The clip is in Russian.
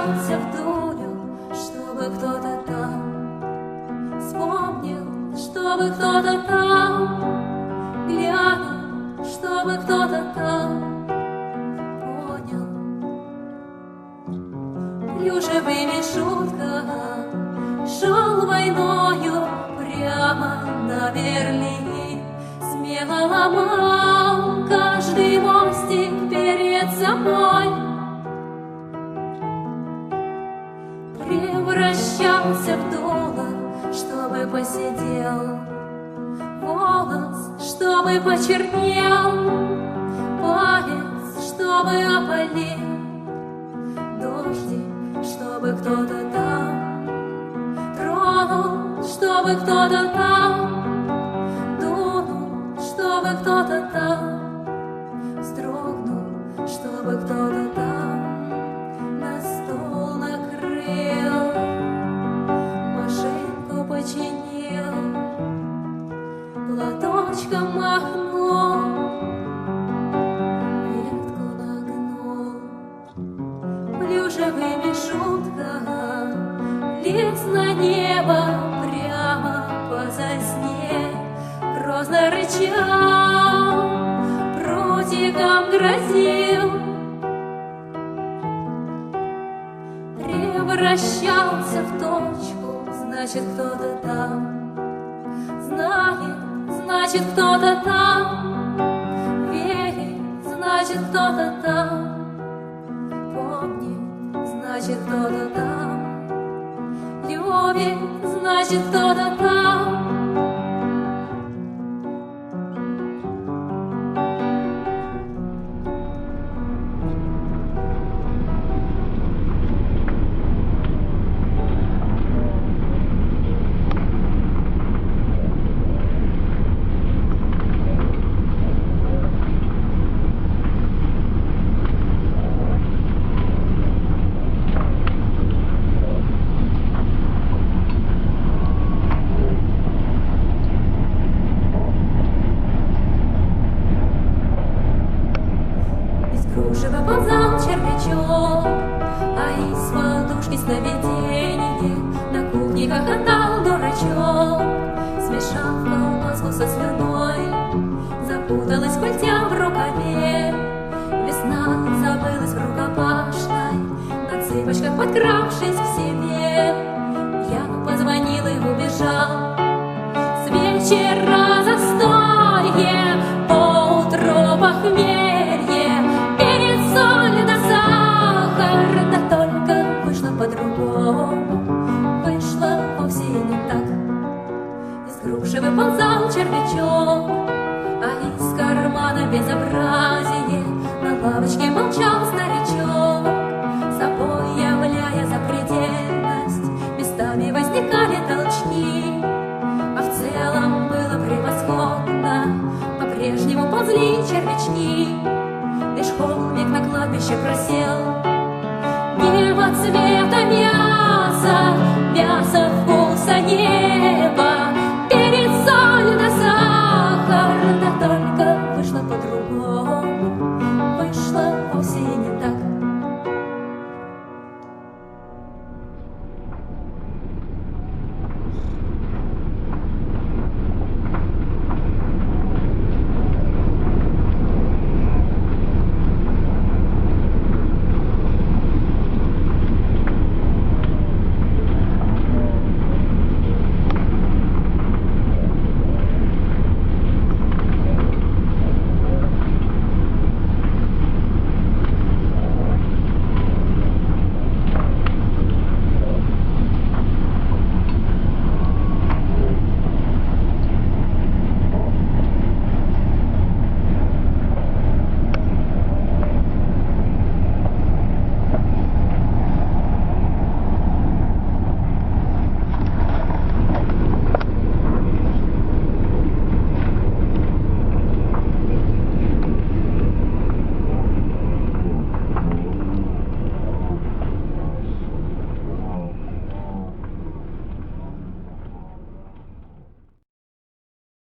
Возвращался вдолю, чтобы кто-то там вспомнил, чтобы кто-то там глянул, чтобы кто-то там понял. Плюшевыми шутками шел войною прямо на Берлин, смело ломал каждый мостик перед собой. Превращался в дуло, чтобы посидел, волос, чтобы почернел, палец, чтобы опалил, дождик, чтобы кто-то там тронул, чтобы кто-то там дунул, чтобы кто-то там вздрогнул, чтобы кто-то там на стол накрыл, машинку починил, платочком махнул, ветку нагнул. Плюшевыми шутками лез на небо прямо по сосне, грозно рычал, прутиком грозил. Превращался в точку, значит, кто-то там знает, значит, кто-то там верит, значит, кто-то там помнит, значит, кто-то там любит, значит, кто-то там. Кружево ползал червячок, а из подушки сновиденье на кухне хохотал дурачок, смешав колбаску со слюной, запуталась культя в рукаве. Весна забылась в рукопашной, на цыпочках подкравшись к себе. Я позвонил и убежал, с вечера застолье, поутру похмелье. По-другому вышло вовсе не так. Из груши выползал червячок, а из кармана безобразие. На лавочке молчал старичок, собой являя запредельность. Местами возникали толчки, а в целом было превосходно. По-прежнему ползли червячки, лишь холмик на кладбище просел. Небо цвета мяса, мясо